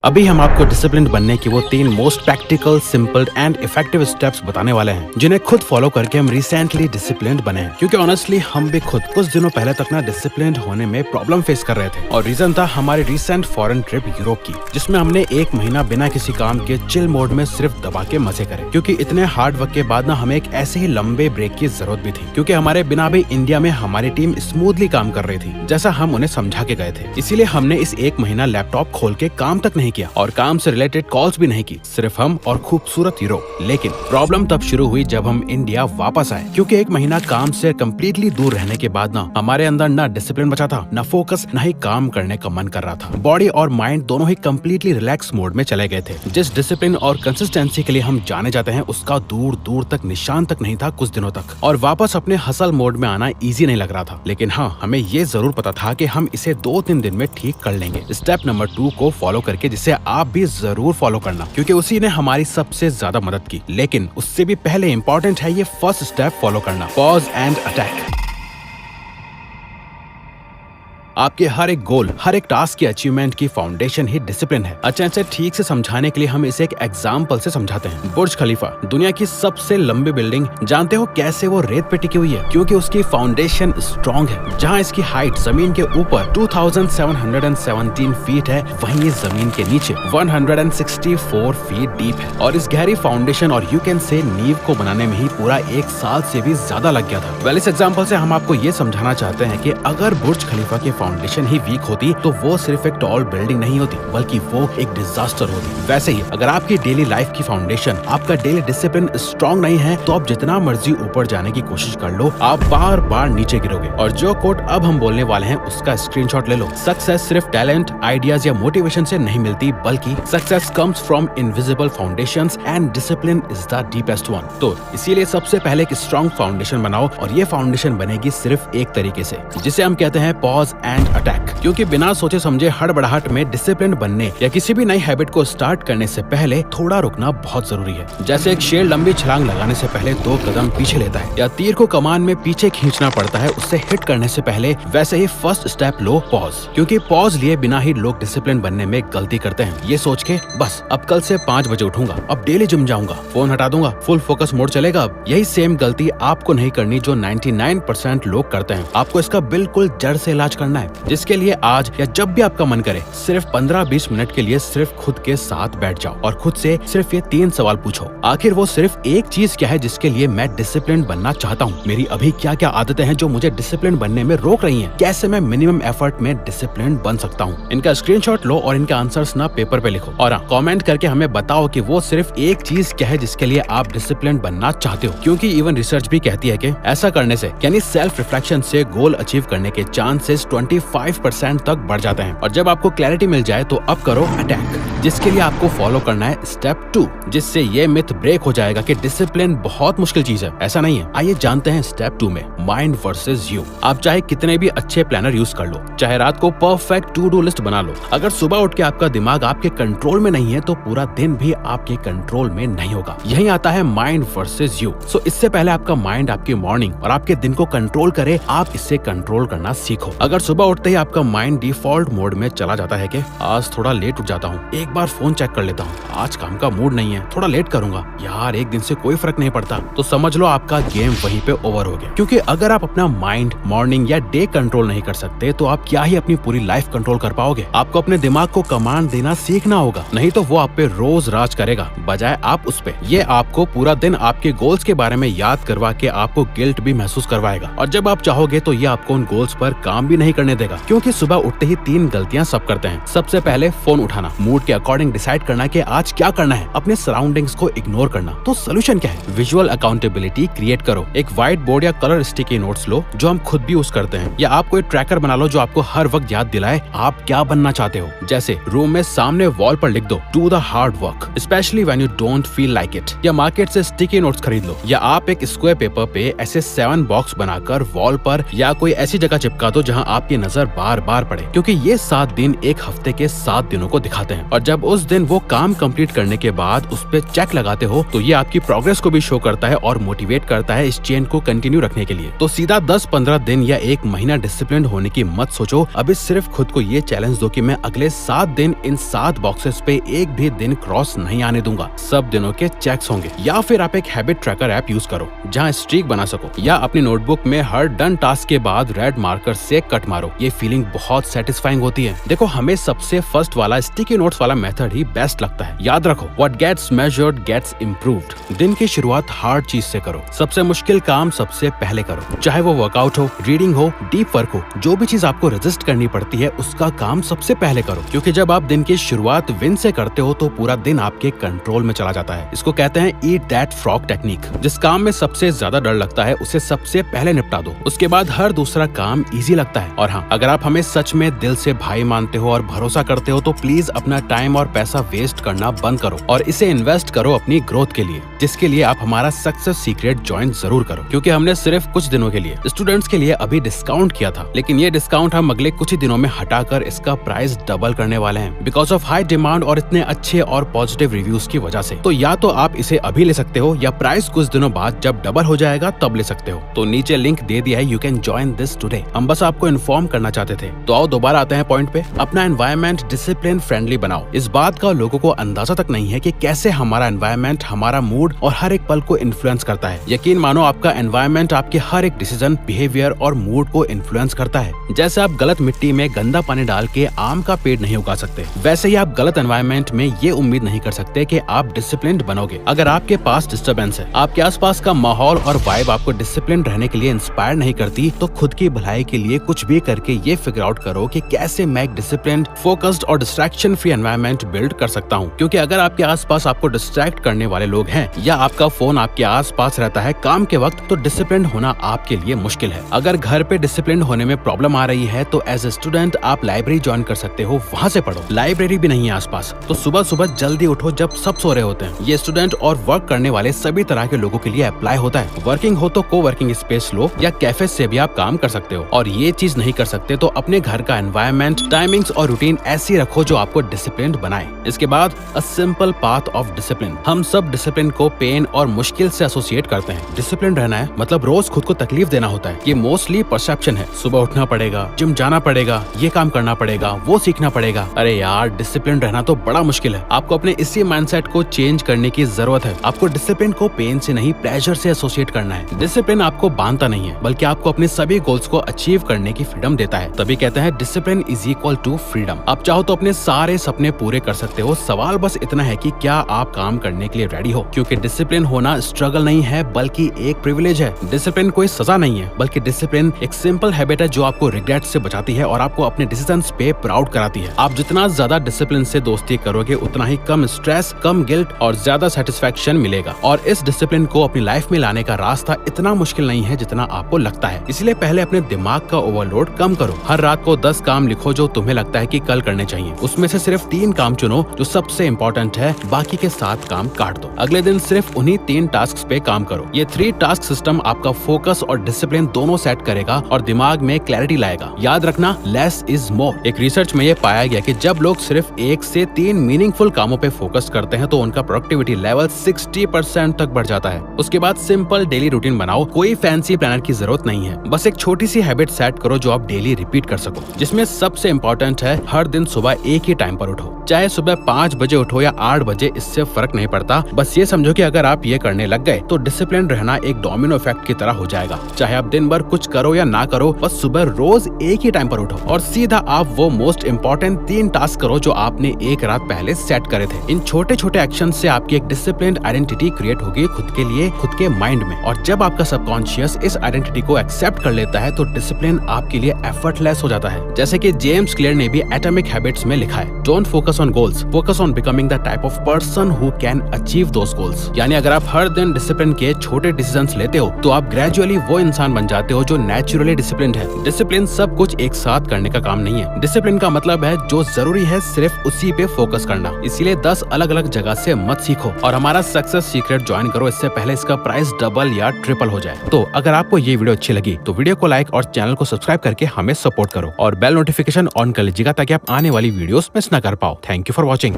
अभी हम आपको डिसिप्लिन बनने की वो 3 most practical, simple and effective steps बताने वाले हैं जिन्हें खुद फॉलो करके हम रिसेंटली डिसिप्लिन्ड बने हैं। क्योंकि ऑनेस्टली हम भी खुद कुछ दिनों पहले तक ना डिसिप्लिन्ड होने में प्रॉब्लम फेस कर रहे थे और रीजन था हमारी रिसेंट फॉरेन ट्रिप यूरोप की, जिसमें हमने 1 महीना बिना किसी काम के चिल मोड में सिर्फ दबा के मजे करे। क्योंकि इतने हार्ड वर्क के बाद ना हमें एक ऐसे ही लंबे ब्रेक की जरूरत भी थी, क्योंकि हमारे बिना भी इंडिया में हमारी टीम स्मूथली काम कर रही थी जैसा हम उन्हें समझा के गए थे। इसीलिए हमने इस 1 महीना लैपटॉप खोल के काम तक नहीं किया और काम से रिलेटेड कॉल्स भी नहीं की, सिर्फ हम और खूबसूरत यूरोप। लेकिन प्रॉब्लम तब शुरू हुई जब हम इंडिया वापस आए, क्योंकि 1 महीना काम से कम्प्लीटली दूर रहने के बाद ना हमारे अंदर ना डिसिप्लिन बचा था, ना फोकस, ना ही काम करने का मन कर रहा था। बॉडी और माइंड दोनों ही कम्प्लीटली रिलैक्स मोड में चले गए थे। जिस डिसिप्लिन और कंसिस्टेंसी के लिए हम जाने जाते हैं उसका दूर दूर तक निशान तक नहीं था कुछ दिनों तक, और वापस अपने हसल मोड में आना इजी नहीं लग रहा था। लेकिन हाँ, हमें ये जरूर पता था कि हम इसे 2-3 दिन में ठीक कर लेंगे। स्टेप नंबर 2 को फॉलो करके, जिसे आप भी जरूर फॉलो करना, क्योंकि उसी ने हमारी सबसे ज्यादा मदद की। लेकिन उससे भी पहले इंपॉर्टेंट है ये फर्स्ट स्टेप फॉलो करना, पॉज एंड अटैक। आपके हर एक गोल, हर एक टास्क की अचीवमेंट की फाउंडेशन ही डिसिप्लिन है। अच्छा से ठीक से समझाने के लिए हम इसे एक एग्जाम्पल से समझाते हैं। बुर्ज खलीफा, दुनिया की सबसे लंबी बिल्डिंग, जानते हो कैसे वो रेत पे टिकी हुई है? क्योंकि उसकी फाउंडेशन स्ट्रॉन्ग है। जहाँ इसकी हाइट जमीन के ऊपर 2717 फीट है, वहीं ये जमीन के नीचे 164 फीट डीप है। और इस गहरी फाउंडेशन और यू कैन से नींव को बनाने में ही पूरा 1 साल से भी ज्यादा लग गया था। वेल, इस एग्जाम्पल से हम आपको ये समझाना चाहते हैं कि अगर बुर्ज खलीफा की फाउंडेशन ही वीक होती तो वो सिर्फ एक टॉल बिल्डिंग नहीं होती, बल्कि वो एक डिजास्टर होती। वैसे ही अगर आपकी डेली लाइफ की फाउंडेशन, आपका डेली डिसिप्लिन स्ट्रॉन्ग नहीं है, तो आप जितना मर्जी ऊपर जाने की कोशिश कर लो, आप बार बार नीचे गिरोगे। और जो कोट अब हम बोलने वाले हैं उसका स्क्रीनशॉट ले लो। सक्सेस सिर्फ टैलेंट, आइडियाज या मोटिवेशन से नहीं मिलती, बल्कि success comes from invisible foundations and discipline is the deepest one. तो इसीलिए सबसे पहले एक स्ट्रॉन्ग फाउंडेशन बनाओ, और ये फाउंडेशन बनेगी सिर्फ एक तरीके से, जिसे हम कहते हैं पॉज एंड अटैक। क्योंकि बिना सोचे समझे हड़बड़ाहट में डिसिप्लिन बनने या किसी भी नई हैबिट को स्टार्ट करने से पहले थोड़ा रुकना बहुत जरूरी है। जैसे एक शेर लंबी छलांग लगाने से पहले 2 कदम पीछे लेता है, या तीर को कमान में पीछे खींचना पड़ता है उससे हिट करने से पहले, वैसे ही फर्स्ट स्टेप लो पॉज। क्योंकि पॉज लिए बिना ही लोग डिसिप्लिन बनने में गलती करते हैं। ये सोच के बस अब कल से 5 बजे उठूंगा, अब डेली जिम जाऊंगा, फोन हटा दूंगा, फुल फोकस मोड चलेगा। अब यही सेम गलती आपको नहीं करनी जो 99% लोग करते हैं। आपको इसका बिल्कुल जड़ से इलाज करना है, जिसके लिए आज या जब भी आपका मन करे सिर्फ 15-20 मिनट के लिए सिर्फ खुद के साथ बैठ जाओ और खुद से सिर्फ ये 3 सवाल पूछो। आखिर वो सिर्फ एक चीज क्या है जिसके लिए मैं डिसिप्लिन बनना चाहता हूँ? मेरी अभी क्या क्या आदतें हैं जो मुझे डिसिप्लिन बनने में रोक रही हैं? कैसे मैं मिनिमम एफर्ट में डिसिप्लिन बन सकता हूँ? इनका स्क्रीनशॉट लो और इनके आंसर्स ना पेपर पे लिखो, और कमेंट करके हमें बताओ कि वो सिर्फ एक चीज क्या है जिसके लिए आप डिसिप्लिन बनना चाहते हो। क्योंकि इवन रिसर्च भी कहती है कि ऐसा करने से, यानी सेल्फ रिफ्लेक्शन से, गोल अचीव करने के चांसेस 25% तक बढ़ जाते हैं। और जब आपको क्लैरिटी मिल जाए तो अब करो अटैक, जिसके लिए आपको फॉलो करना है स्टेप 2, जिससे ये मिथ ब्रेक हो जाएगा कि डिसिप्लिन बहुत मुश्किल चीज है। ऐसा नहीं है। आइए जानते हैं स्टेप 2 में, माइंड वर्सेस यू। आप चाहे कितने भी अच्छे प्लानर यूज कर लो, चाहे रात को परफेक्ट टू डू लिस्ट बना लो, अगर सुबह उठ के आपका दिमाग आपके कंट्रोल में नहीं है तो पूरा दिन भी आपके कंट्रोल में नहीं होगा। यही आता है माइंड वर्सेस यू। सो इससे पहले आपका माइंड आपकी मॉर्निंग और आपके दिन को कंट्रोल करे, आप इससे कंट्रोल करना सीखो। अगर सुबह उठते ही आपका माइंड डिफॉल्ट मोड में चला जाता है कि आज थोड़ा लेट उठ जाता हूँ, एक बार फोन चेक कर लेता हूँ, आज काम का मूड नहीं है, थोड़ा लेट करूंगा, यार एक दिन से कोई फर्क नहीं पड़ता, तो समझ लो आपका गेम वहीं पे ओवर हो गया। क्योंकि अगर आप अपना माइंड, मॉर्निंग या डे कंट्रोल नहीं कर सकते तो आप क्या ही अपनी पूरी लाइफ कंट्रोल कर पाओगे? आपको अपने दिमाग को कमांड देना सीखना होगा, नहीं तो वो आप पे रोज राज करेगा बजाय आप उस पे। ये आपको पूरा दिन आपके गोल्स के बारे में याद करवा के आपको गिल्ट भी महसूस करवाएगा, और जब आप चाहोगे तो ये आपको उन गोल्स पर काम भी नहीं करने देगा। क्योंकि सुबह उठते ही 3 गलतियां सब करते हैं। सबसे पहले फोन उठाना, मूड के अकॉर्डिंग डिसाइड करना कि आज क्या करना है, अपने सराउंडिंग्स को इग्नोर करना। तो सोल्यूशन क्या है? विजुअल अकाउंटेबिलिटी क्रिएट करो। एक व्हाइट बोर्ड या कलर स्टिकी नोट्स लो जो हम खुद भी यूज करते हैं, या आप कोई ट्रैकर बना लो जो आपको हर वक्त याद दिलाए आप क्या बनना चाहते हो। जैसे रूम में सामने वॉल पर लिख दो, do the hard work specially when you don't feel like it. या मार्केट से स्टिकी नोट्स खरीद लो, या आप एक स्क्वायर पेपर पे ऐसे 7 बॉक्स बनाकर वॉल पर या कोई ऐसी जगह चिपका दो जहाँ आपकी नजर बार बार पड़े। क्योंकि ये 7 दिन एक हफ्ते के 7 दिनों को दिखाते हैं, और जब जब उस दिन वो काम कंप्लीट करने के बाद उस पे चेक लगाते हो तो ये आपकी प्रोग्रेस को भी शो करता है और मोटिवेट करता है इस चेन को कंटिन्यू रखने के लिए। तो सीधा 10-15 दिन या 1 महीना डिसिप्लिन होने की मत सोचो। अभी सिर्फ खुद को ये चैलेंज दो कि मैं अगले 7 दिन इन 7 बॉक्सेस पे एक भी दिन क्रॉस नहीं आने दूंगा। सब दिनों के चेक्स होंगे। या फिर आप एक हैबिट ट्रैकर ऐप यूज करो जहाँ स्ट्रीक बना सको, या अपनी नोटबुक में हर डन टास्क के बाद रेड मार्कर से कट मारो। ये फीलिंग बहुत सेटिस्फाइंग होती है। देखो, हमें सबसे फर्स्ट वाला स्टिकी नोट्स वाला मेथड ही बेस्ट लगता है। याद रखो, what gets measured gets improved. दिन की शुरुआत हार्ड चीज से करो। सबसे मुश्किल काम सबसे पहले करो, चाहे वो वर्कआउट हो, रीडिंग हो, डीप वर्क हो। जो भी चीज आपको रेजिस्ट करनी पड़ती है उसका काम सबसे पहले करो, क्योंकि जब आप दिन की शुरुआत विन से करते हो तो पूरा दिन आपके कंट्रोल में चला जाता है। इसको कहते हैं ईट दैट फ्रॉग टेक्निक। जिस काम में सबसे ज्यादा डर लगता है उसे सबसे पहले निपटा दो, उसके बाद हर दूसरा काम इजी लगता है। और हाँ, अगर आप हमें सच में दिल से भाई मानते हो और भरोसा करते हो तो प्लीज अपना टाइम और पैसा वेस्ट करना बंद करो और इसे इन्वेस्ट करो अपनी ग्रोथ के लिए, जिसके लिए आप हमारा सक्सेस सीक्रेट ज्वाइन जरूर करो। क्योंकि हमने सिर्फ कुछ दिनों के लिए स्टूडेंट्स के लिए अभी डिस्काउंट किया था, लेकिन ये डिस्काउंट हम अगले कुछ ही दिनों में हटाकर इसका प्राइस डबल करने वाले हैं बिकॉज ऑफ हाई डिमांड और इतने अच्छे और पॉजिटिव रिव्यूज की वजह से। तो या तो आप इसे अभी ले सकते हो या प्राइस कुछ दिनों बाद जब डबल हो जाएगा तब ले सकते हो। तो नीचे लिंक दे दिया है, you can join this today. हम बस आपको इन्फॉर्म करना चाहते थे। तो आओ दोबारा आते हैं पॉइंट पे। अपना एनवायरनमेंट डिसिप्लिन फ्रेंडली बनाओ। इस बात का लोगों को अंदाजा तक नहीं है कि कैसे हमारा एनवायरनमेंट हमारा मूड और हर एक पल को इन्फ्लुएंस करता है। यकीन मानो, आपका एनवायरनमेंट आपके हर एक डिसीजन, बिहेवियर और मूड को इन्फ्लुएंस करता है। जैसे आप गलत मिट्टी में गंदा पानी डाल के आम का पेड़ नहीं उगा सकते, वैसे ही आप गलत एनवायरनमेंट में ये उम्मीद नहीं कर सकते कि आप डिसिप्लिन्ड बनोगे। अगर आपके पास डिस्टर्बेंस है, आपके आसपास का माहौल और वाइब आपको डिसिप्लिन रहने के लिए इंस्पायर नहीं करती, तो खुद की भलाई के लिए कुछ भी करके ये फिगर आउट करो कि कैसे मैं एक डिसिप्लिन्ड, फोकस्ड और डिस्ट्रैक्शन फ्री एनवायरनमेंट बिल्ड कर सकता हूँ। क्योंकि अगर आपके आसपास आपको डिस्ट्रैक्ट करने वाले लोग हैं या आपका फोन आपके आसपास रहता है काम के वक्त, तो डिसिप्लिन होना आपके लिए मुश्किल है। अगर घर पे डिसिप्लिन होने में प्रॉब्लम आ रही है तो एज ए स्टूडेंट आप लाइब्रेरी ज्वाइन कर सकते हो, वहाँ से पढ़ो। लाइब्रेरी भी नहीं है आसपास तो सुबह सुबह जल्दी उठो जब सब सो रहे होते हैं। ये स्टूडेंट और वर्क करने वाले सभी तरह के लोगों के लिए अप्लाई होता है। वर्किंग हो तो को वर्किंग स्पेस लो या कैफे से भी आप काम कर सकते हो। और ये चीज नहीं कर सकते तो अपने घर का एनवायरनमेंट, टाइमिंग्स और रूटीन ऐसी रखो जो आपको डिसिप्लिन बनाए। इसके बाद a simple path of discipline. हम सब डिसिप्लिन को पेन और मुश्किल से एसोसिएट करते हैं। डिसिप्लिन रहना है मतलब रोज खुद को तकलीफ देना होता है। ये मोस्टली परसेप्शन है। सुबह उठना पड़ेगा, जिम जाना पड़ेगा, ये काम करना पड़ेगा, वो सीखना पड़ेगा। अरे यार, डिसिप्लिन रहना तो बड़ा मुश्किल है। आपको अपने इसी माइंडसेट को चेंज करने की जरूरत है। आपको डिसिप्लिन को पेन से नहीं, प्लेजर से एसोसिएट करना है। डिसिप्लिन आपको बांधता नहीं है, बल्कि आपको अपने सभी गोल्स को अचीव करने की फ्रीडम देता है। तभी कहते हैं discipline is equal to freedom. आप चाहो तो अपने सारे सपने पूरे कर सकते हो। सवाल बस इतना है कि क्या आप काम करने के लिए रेडी हो। क्योंकि डिसिप्लिन होना स्ट्रगल नहीं है बल्कि एक प्रिविलेज है। डिसिप्लिन कोई सजा नहीं है, बल्कि डिसिप्लिन एक सिंपल हैबिट है जो आपको रिग्रेट से बचाती है और आपको अपने डिसीजंस पे प्राउड कराती है। आप जितना ज्यादा डिसिप्लिन से दोस्ती करोगे उतना ही कम स्ट्रेस, कम गिल्ट और ज्यादा सेटिस्फैक्शन मिलेगा। और इस डिसिप्लिन को अपनी लाइफ में लाने का रास्ता इतना मुश्किल नहीं है जितना आपको लगता है। इसलिए पहले अपने दिमाग का ओवरलोड कम करो। हर रात को 10 काम लिखो जो तुम्हें लगता है कि कल करने चाहिए। उसमें से सिर्फ 3 काम चुनो जो सबसे इम्पोर्टेंट है, बाकी के 7 काम काट दो। अगले दिन सिर्फ उन्हीं 3 टास्क पे काम करो। ये 3 टास्क सिस्टम आपका फोकस और डिसिप्लिन दोनों सेट करेगा और दिमाग में क्लैरिटी लाएगा। याद रखना, लेस इज मोर। एक रिसर्च में ये पाया गया कि जब लोग सिर्फ 1 से 3 मीनिंगफुल कामों पे फोकस करते हैं तो उनका प्रोडक्टिविटी लेवल 60% तक बढ़ जाता है। उसके बाद सिंपल डेली रूटीन बनाओ। कोई फैंसी प्लानर की जरूरत नहीं है, बस एक छोटी सी हैबिट सेट करो जो आप डेली रिपीट कर सको। जिसमें सबसे इम्पोर्टेंट है हर दिन सुबह एक ही टाइम पर उठो। चाहे सुबह 5 बजे उठो या 8 बजे, इससे फर्क नहीं पड़ता। बस ये समझो कि अगर आप ये करने लग गए तो डिसिप्लिन रहना एक डोमिनो इफेक्ट की तरह हो जाएगा। चाहे आप दिन भर कुछ करो या ना करो, बस सुबह रोज एक ही टाइम पर उठो और सीधा आप वो मोस्ट इम्पोर्टेंट 3 टास्क करो जो आपने एक रात पहले सेट करे थे। इन छोटे छोटे एक्शन से आपकी एक डिसिप्लिन्ड आइडेंटिटी क्रिएट होगी खुद के लिए, खुद के माइंड में। और जब आपका सबकॉन्शियस इस आइडेंटिटी को एक्सेप्ट कर लेता है तो डिसिप्लिन आपके लिए एफर्टलेस हो जाता है। जैसे कि जेम्स क्लियर ने भी एटॉमिक हैबिट्स में लिखा है, don't focus on goals, focus on becoming the type of person who can achieve those goals. यानी अगर आप हर दिन डिसिप्लिन के छोटे डिसीजंस लेते हो तो आप ग्रेजुअली वो इंसान बन जाते हो जो नेचुरली डिसिप्लिन्ड है। डिसिप्लिन सब कुछ एक साथ करने का काम नहीं है। डिसिप्लिन का मतलब है जो जरूरी है सिर्फ उसी पे फोकस करना। इसीलिए 10 अलग अलग जगह से मत सीखो और हमारा सक्सेस सीक्रेट ज्वाइन करो, इससे पहले इसका प्राइस डबल या ट्रिपल हो जाए। तो अगर आपको ये वीडियो अच्छी लगी तो वीडियो को लाइक और चैनल को सब्सक्राइब करके हमें सपोर्ट करो और बेल नोटिफिकेशन ऑन कर लीजिएगा ताकि आप आने वाली वीडियोस मिस ना कर पाओ। Thank you for watching.